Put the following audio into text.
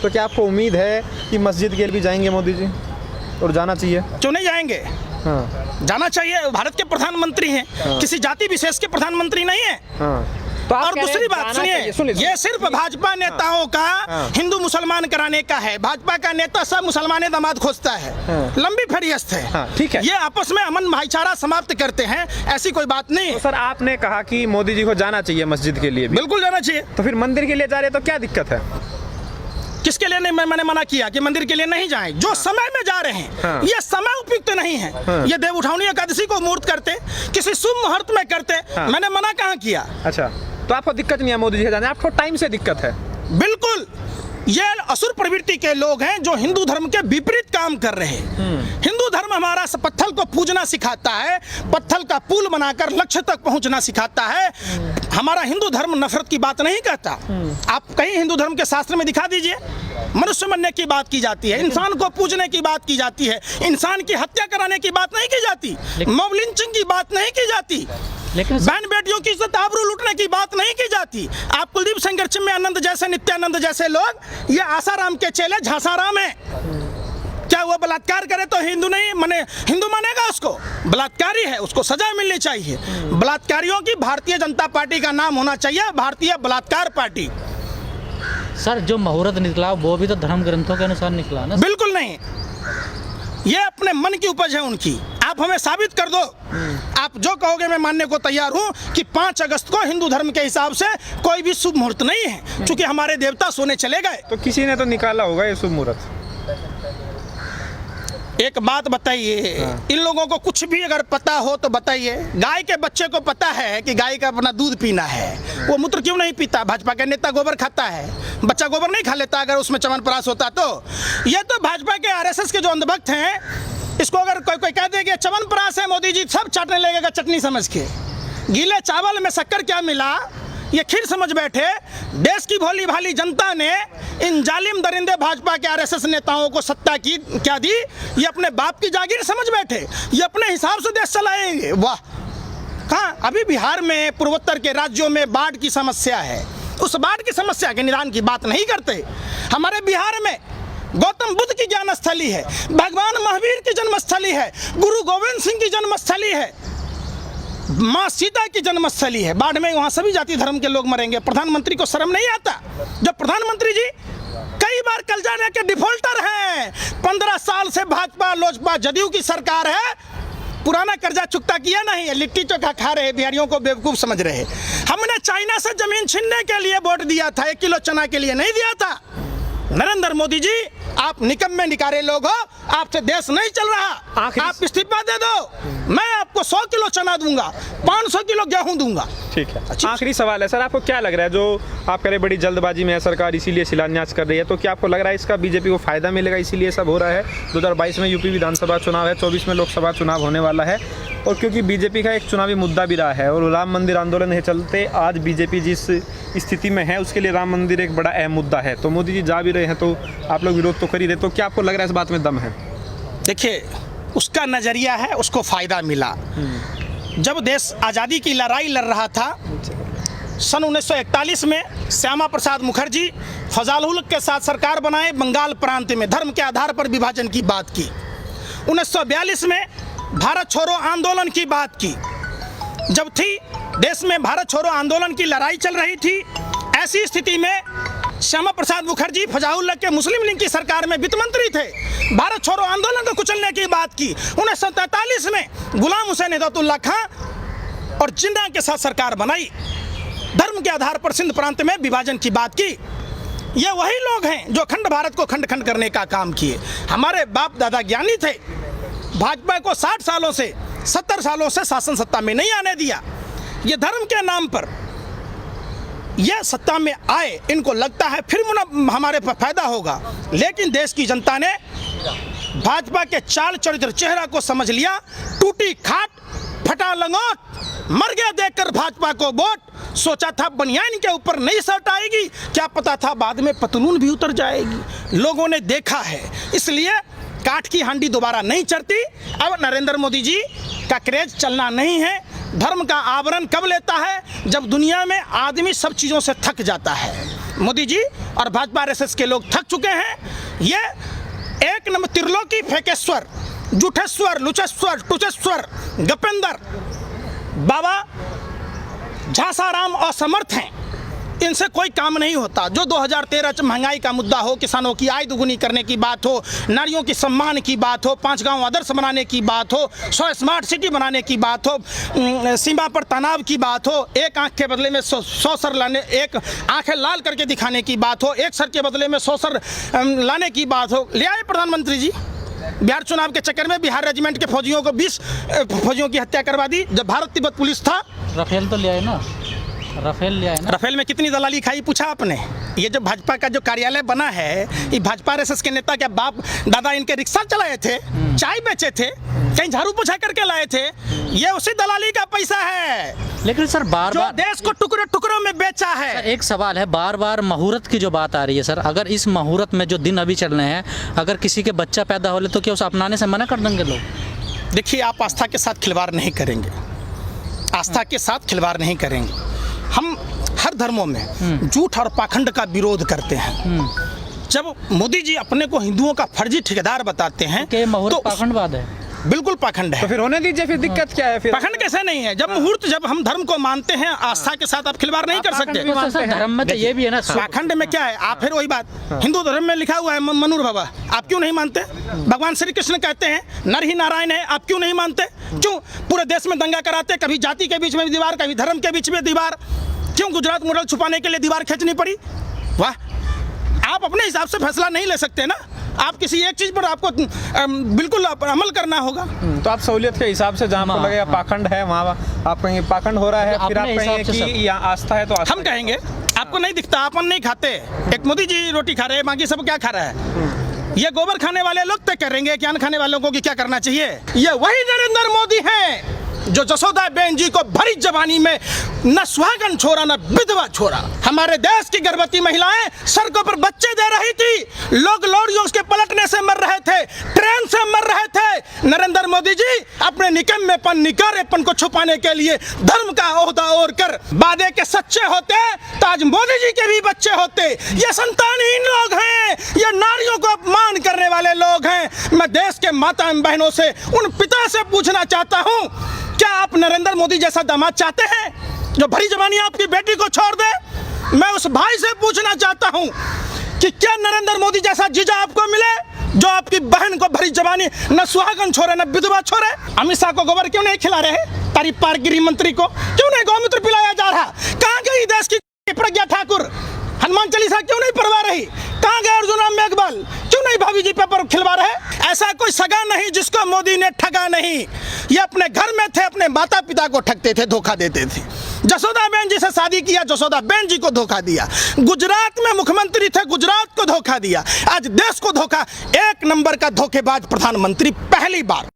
तो क्या आपको उम्मीद है कि मस्जिद के लिए भी जाएंगे मोदी जी, और जाना चाहिए? क्यों नहीं जाएंगे? हाँ। जाना चाहिए। भारत के प्रधानमंत्री हैं, किसी जाति विशेष के प्रधानमंत्री नहीं है। हाँ। तो आप और कह रहे दूसरी हैं बात जाना सुनिए, ये सिर्फ भाजपा नेताओं का हिंदू मुसलमान कराने का है। भाजपा का नेता सब मुसलमान दामाद खोजता है, लंबी फहरिस्त है। हाँ, ठीक है। ये आपस में अमन भाईचारा समाप्त करते हैं, ऐसी कोई बात नहीं तो है। सर आपने कहा कि मोदी जी को जाना चाहिए मस्जिद के लिए भी, बिल्कुल जाना चाहिए। तो फिर मंदिर के लिए जा रहे हैं तो क्या दिक्कत है? किसके लिए नहीं? मैंने मना किया कि मंदिर के लिए नहीं जाएं। जो समय में जा रहे हैं ये समय उपयुक्त नहीं है। ये देव उठावनी एकादशी को मुहूर्त करते, किसी शुभ मुहूर्त में करते, मैंने मना कहाँ किया? अच्छा, तो आपको दिक्कत नहीं है मोदी जी के जाने, आपको टाइम से दिक्कत है? बिल्कुल, ये असुर प्रवृत्ति के लोग हैं जो हिंदू धर्म के विपरीत काम कर रहे हैं। हिंदू धर्म हमारा पत्थर को पूजना सिखाता है, पत्थर का पुल बनाकर लक्ष्य तक पहुंचना सिखाता है। हमारा हिंदू धर्म नफरत की बात नहीं कहता। आप कहीं हिंदू धर्म के शास्त्र में दिखा दीजिए। मनुष्य मरने की बात की जाती है, इंसान को पूजने की बात की जाती है, इंसान की हत्या कराने की बात नहीं की जाती, मॉब लिंचिंग की बात नहीं की जाती, लेकिन बहन बेटियों की इज्जत आबरू लूटने की बात नहीं की जाती। आप कुलदीप संगर चिन्मयानंद जैसे, नित्यानंद जैसे लोग, ये आसाराम के चेले झांसाराम है। क्या वो बलात्कार करे तो हिंदू नहीं माने, हिंदू मानेगा उसको? बलात्कारी है, उसको सजा मिलनी चाहिए। बलात्कारियों की भारतीय जनता पार्टी का नाम होना चाहिए भारतीय बलात्कार पार्टी। सर जो मुहूर्त निकला वो भी तो धर्म ग्रंथों के अनुसार निकला ना? बिल्कुल नहीं, ये अपने मन की उपज है उनकी। आप हमें साबित कर दो। आप जो कहोगे मैं मानने को तैयार हूं कि 5 अगस्त को हिंदू धर्म के हिसाब से कोई भी शुभ मुहूर्त नहीं है, क्योंकि हमारे देवता सोने चले गए। तो किसी ने तो निकाला होगा ये शुभ मुहूर्त। एक बात बताइए, इन लोगों को कुछ भी अगर पता हो तो बताइए। गाय के बच्चे को पता है कि गाय का अपना दूध पीना है, वो मूत्र क्यों नहीं पीता? भाजपा का नेता गोबर खाता है, बच्चा गोबर नहीं खा लेता अगर उसमें च्यवनप्राश होता तो? ये तो भाजपा के आरएसएस के जो अंधभक्त हैं, इसको अगर कोई कह दे कि च्यवनप्राश है मोदी जी, सब चाटने लगेगा चटनी समझ के। गीले चावल में शक्कर क्या मिला ये खीर समझ बैठे। देश की भोली भाली जनता ने इन जालिम दरिंदे भाजपा के आरएसएस नेताओं को सत्ता की क्या दी? ये अपने बाप की जागीर समझ बैठे, ये अपने हिसाब से देश चलाएंगे। वाह! कहाँ? अभी बिहार में, पूर्वोत्तर के राज्यों में बाढ़ की समस्या है, उस बाढ़ की समस्या के निदान की बात नहीं करते। हमारे बिहार में गौतम बुद्ध की ज्ञान स्थली है, भगवान महावीर की जन्मस्थली है, गुरु गोविंद सिंह की जन्मस्थली है, माँ सीता की जन्मस्थली है। बाढ़ में वहाँ सभी जाति धर्म के लोग मरेंगे, प्रधानमंत्री को शर्म नहीं आता? जब प्रधानमंत्री जी कई बार कल जाने के डिफॉल्टर हैं, 15 साल से भाजपा लोजपा जदयू की सरकार है, पुराना कर्जा चुकता किया नहीं है, लिट्टी चोखा खा रहे, बिहारियों को बेवकूफ समझ रहे। हमने चाइना से जमीन छीनने के लिए वोट दिया था, 1 किलो चना के लिए नहीं दिया था। नरेंद्र मोदी जी, आप निकम्मे निकारे लोग हो, आपसे देश नहीं चल रहा, आप इस्तीफा दे दो, मैं आपको 100 किलो चना दूंगा, 500 किलो गेहूं दूंगा। ठीक है, आखिरी सवाल है सर, आपको क्या लग रहा है, जो आप कह रहे बड़ी जल्दबाजी में है सरकार इसीलिए शिलान्यास कर रही है, तो क्या आपको लग रहा है इसका बीजेपी को फायदा मिलेगा, इसीलिए सब हो रहा है? 2022 में यूपी विधानसभा चुनाव है, 24 में लोकसभा चुनाव होने वाला है, और क्योंकि बीजेपी का एक चुनावी मुद्दा भी रहा है, और राम मंदिर आंदोलन के चलते आज बीजेपी जिस स्थिति में है उसके लिए राम मंदिर एक बड़ा अहम मुद्दा है, तो मोदी जी जा भी रहे हैं तो आप लोग विरोध तो कर ही रहे, तो क्या आपको लग रहा है इस बात में दम है? देखिए, उसका नजरिया है, उसको फायदा मिला। जब देश आज़ादी की लड़ाई लड़ रहा था सन 1941 में, श्यामा प्रसाद मुखर्जी फजालुल हक के साथ सरकार बनाए, बंगाल प्रांत में धर्म के आधार पर विभाजन की बात की। 1942 में भारत छोड़ो आंदोलन की बात की। जब थी देश में भारत छोड़ो आंदोलन की लड़ाई चल रही थी, ऐसी स्थिति में श्यामा प्रसाद मुखर्जी फजालुल हक के मुस्लिम लीग की सरकार में वित्त मंत्री थे, भारत छोड़ो आंदोलन को कुचलने की बात की। 1943 में गुलाम हुसैन हिदायतुल्लाह खां और जिन्ना के साथ सरकार बनाई, धर्म के आधार पर सिंध प्रांत में विभाजन की बात की। ये वही लोग हैं जो खंड भारत को खंड खंड करने का काम किए। हमारे बाप दादा ज्ञानी थे, भाजपा को 60 सालों से 70 सालों से शासन सत्ता में नहीं आने दिया। ये धर्म के नाम पर ये सत्ता में आए, इनको लगता है फिर हमारे पर फायदा होगा, लेकिन देश की जनता ने भाजपा के चाल चरित्र चेहरा को समझ लिया। टूटी खाट, फटा लंगोट, मर गया देखकर भाजपा को वोट। सोचा था बनियान के ऊपर नई शर्ट आएगी, क्या पता था बाद में पतलून भी उतर जाएगी। लोगों ने देखा है, इसलिए काठ की हांडी दोबारा नहीं चढ़ती। अब नरेंद्र मोदी जी का क्रेज चलना नहीं है, धर्म का आवरण कब लेता है? जब दुनिया में आदमी सब चीज़ों से थक जाता है। मोदी जी और भाजपा आरएसएस के लोग थक चुके हैं। ये एक नंबर त्रिलोकी फेकेश्वर, जुठेश्वर, लुचेश्वर, टुचेश्वर, गपेंद्र, बाबा झांसाराम असमर्थ हैं। इनसे कोई काम नहीं होता। जो 2013 में महंगाई का मुद्दा हो, किसानों की आय दुगुनी करने की बात हो, नारियों की सम्मान की बात हो, 5 गांव आदर्श बनाने की बात हो, 100 स्मार्ट सिटी बनाने की बात हो, सीमा पर तनाव की बात हो, एक आंख के बदले में 100 सर लाने, एक आंखें लाल करके दिखाने की बात हो, एक सर के बदले में 100 सर लाने की बात हो, ले आए प्रधानमंत्री जी। बिहार चुनाव के चक्कर में बिहार रेजिमेंट के फौजियों को 20 फौजियों की हत्या करवा दी। जब भारत तिब्बत पुलिस था, राफेल तो ले आए ना, राफेल ले आए ना। राफेल में कितनी दलाली खाई पूछा आपने? ये जो भाजपा का जो कार्यालय बना है, ये भाजपा आरएसएस के नेता क्या बाप दादा इनके रिक्शा चलाए थे, चाय बेचे थे, कहीं झाड़ू पोछा करके लाए थे? ये उसी दलाली का पैसा है लेकिन सर बार जो बार देश को टुकड़े टुकड़ों में बेचा है। सर, एक सवाल है, बार बार मुहूर्त की जो बात आ रही है सर, अगर इस मुहूर्त में जो दिन अभी चल रहे हैं, अगर किसी के बच्चा पैदा हो ले तो क्या उसे अपनाने से मना कर देंगे लोग? देखिए, आप आस्था के साथ खिलवाड़ नहीं करेंगे, आस्था के साथ खिलवाड़ नहीं करेंगे। हम हर धर्मों में झूठ और पाखंड का विरोध करते हैं। जब मोदी जी अपने को हिंदुओं का फर्जी ठेकेदार बताते हैं कि मुहूर्त तो पाखंडवाद है। बिल्कुल पाखंड है। तो फिर होने दीजिए, फिर दिक्कत क्या है? फिर पाखंड कैसे नहीं है? जब मुहूर्त, जब हम धर्म को मानते हैं, आस्था के साथ आप खिलवाड़ नहीं कर सकते। तो सर धर्म में तो ये भी है ना सर। पाखंड में क्या है? आप फिर वही बात, हिंदू धर्म में लिखा हुआ है मनुर भवा, आप क्यों नहीं मानते? भगवान श्री कृष्ण कहते हैं नर ही नारायण है, आप क्यों नहीं मानते? क्यों पूरे देश में दंगा कराते? कभी जाति के बीच में दीवार, कभी धर्म के बीच में दीवार। क्यों गुजरात मुरल छुपाने के लिए दीवार खींचनी पड़ी? वाह, आप अपने हिसाब से फैसला नहीं ले सकते ना। आप किसी एक चीज पर आपको बिल्कुल अमल करना होगा। तो आप सहूलियत के हिसाब से जहाँ पर लगेगा पाखंड है वहाँ आप कहेंगे पाखंड हो रहा है, फिर आप कहेंगे कि यहाँ आस्था है तो आस्था। हम कहेंगे आपको नहीं दिखता, अपन नहीं खाते। एक मोदी जी रोटी खा रहे हैं, बाकी सब क्या खा रहा है? ये गोबर खाने वाले लोग तय करेंगे कि अन्न खाने वालों को कि क्या करना चाहिए। ये वही नरेंद्र मोदी हैं जो जसोदा बेन जी को भरी जवानी में न सुहागन छोड़ा न विधवा छोड़ा। हमारे देश की गर्भवती महिलाएं सड़कों पर बच्चे दे रही थी, लोग लॉरियों के पलटने से मर रहे थे, ट्रेन से मर रहे थे। नरेंद्र मोदी जी अपने निकम्मेपन, निकारेपन को छुपाने के लिए धर्म का ओहदा ओढ़ कर वादे के सच्चे होते तो आज मोदी जी के भी बच्चे होते। ये संतानहीन लोग हैं, ये नारियों को अपमान करने वाले लोग हैं। मैं देश के माता एवं बहनों से, उन पिता से पूछना चाहता हूँ, क्या आप नरेंद्र मोदी जैसा दामाद चाहते हैं जो भरी जवानी आपकी बेटी को छोड़ दे? मैं उस भाई से पूछना चाहता हूं कि क्या नरेंद्र मोदी जैसा जीजा आपको मिले जो आपकी बहन को भरी जवानी न सुहागन छोड़े न विधवा छोड़े? अमित शाह को गोबर क्यों नहीं खिला रहे? तारीफ पार गृह मंत्री को क्यों नहीं गौमूत्र पिलाया जा रहा? कहां गई देश की प्रज्ञा ठाकुर? हनुमान चालीसा क्यों नहीं पढ़वा रही? कहां गए अर्जुन राम मेघवाल? क्यों नहीं भाभी जी पेपर खिलवा रहे? ऐसा कोई सगा नहीं जिसको मोदी ने ठगा नहीं। ये अपने घर में थे, अपने माता पिता को ठगते थे, धोखा देते थे। जसोदा बेन जी से शादी किया, जसोदा बेन जी को धोखा दिया। गुजरात में मुख्यमंत्री थे, गुजरात को धोखा दिया। आज देश को धोखा। एक नंबर का धोखेबाज प्रधानमंत्री, पहली बार।